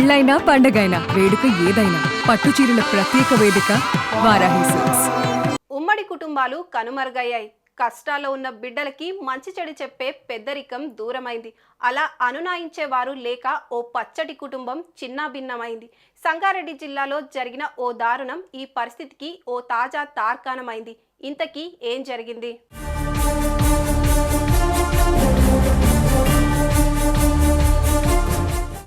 పెళ్ళైనా పండగైనా వేడుక ఏదైనా పట్టు చీరల ప్రత్యేక వేదిక వారాహి సిల్క్స్. ఉమ్మడి కుటుంబాలు కనుమరుగయ్యాయి. కష్టాల్లో ఉన్న బిడ్డలకి మంచి చెడు చెప్పే పెద్దరికం దూరమైంది. అలా అనునాయించేవారు లేక ఓ పచ్చటి కుటుంబం చిన్నాభిన్నమైంది. సంగారెడ్డి జిల్లాలో జరిగిన ఓ దారుణం ఈ పరిస్థితికి ఓ తాజా తార్కాణమైంది. ఇంతకీ ఏం జరిగింది?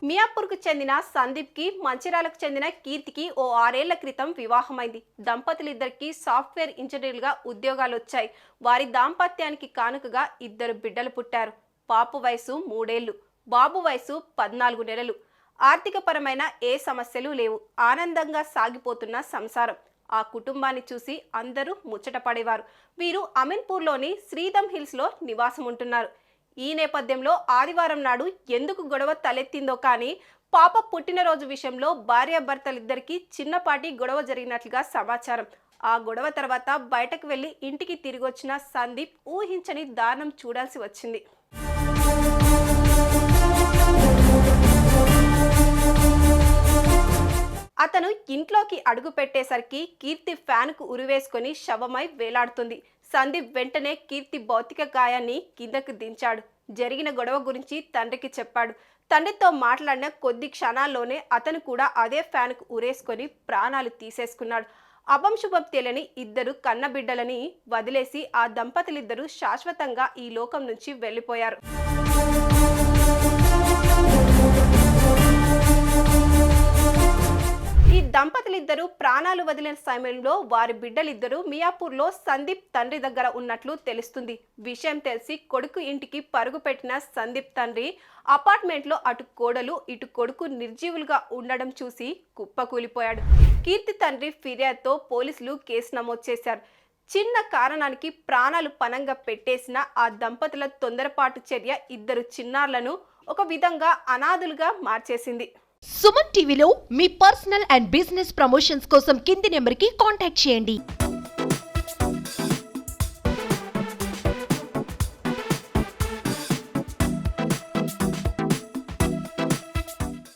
మియాపూర్కు చెందిన సందీప్కి, మంచిర్యాలకు చెందిన కీర్తికి ఓ 6 ఏళ్ల క్రితం వివాహమైంది. దంపతులిద్దరికి సాఫ్ట్వేర్ ఇంజనీర్లుగా ఉద్యోగాలు వచ్చాయి. వారి దాంపత్యానికి కానుకగా 2 బిడ్డలు పుట్టారు. పాప వయసు 3 ఏళ్లు, బాబు వయసు 14 నెలలు. ఆర్థికపరమైన ఏ సమస్యలు లేవు. ఆనందంగా సాగిపోతున్న సంసారం. ఆ కుటుంబాన్ని చూసి అందరూ ముచ్చటపడేవారు. వీరు అమీన్పూర్లోని శ్రీధమ్ హిల్స్లో నివాసం ఉంటున్నారు. ఈ నేపథ్యంలో ఆదివారం నాడు ఎందుకు గొడవ తలెత్తిందో కానీ పాప పుట్టినరోజు విషయంలో భార్యాభర్తలిద్దరికీ చిన్నపాటి గొడవ జరిగినట్లుగా సమాచారం. ఆ గొడవ తర్వాత బయటకు వెళ్లి ఇంటికి తిరిగొచ్చిన సందీప్ ఊహించని దారుణం చూడాల్సి వచ్చింది. అతను ఇంట్లోకి అడుగు పెట్టేసరికి కీర్తి ఫ్యాన్కు ఉరివేసుకొని శవమై వేలాడుతుంది. సందీప్ వెంటనే కీర్తి భౌతిక గాయాన్ని కిందకు దించాడు. జరిగిన గొడవ గురించి తండ్రికి చెప్పాడు. తండ్రితో మాట్లాడిన కొద్ది క్షణాల్లోనే అతను కూడా అదే ఫ్యాన్కు ఉరేసుకొని ప్రాణాలు తీసేసుకున్నాడు. అభంశుభం తెలియని 2 కన్నబిడ్డలని వదిలేసి ఆ దంపతులిద్దరూ శాశ్వతంగా ఈ లోకం నుంచి వెళ్ళిపోయారు. ఈ దంపతులిద్దరూ ప్రాణాలు వదిలిన సమయంలో వారి బిడ్డలిద్దరూ మియాపూర్లో సందీప్ తండ్రి దగ్గర ఉన్నట్లు తెలుస్తుంది. విషయం తెలిసి కొడుకు ఇంటికి పరుగు పెట్టిన సందీప్ తండ్రి అపార్ట్మెంట్లో అటు కోడలు ఇటు కొడుకు నిర్జీవులుగా ఉండడం చూసి కుప్పకూలిపోయాడు. కీర్తి తండ్రి ఫిర్యాదుతో పోలీసులు కేసు నమోదు చేశారు. చిన్న కారణానికి ప్రాణాలు పణంగా పెట్టేసిన ఆ దంపతుల తొందరపాటు చర్య 2 చిన్నారులను ఒక విధంగా అనాథులుగా మార్చేసింది. సుమన్ టీవీలో మీ పర్సనల్ అండ్ బిజినెస్ ప్రమోషన్స్ కోసం కింది నెంబర్కి కాంటాక్ట్ చేయండి.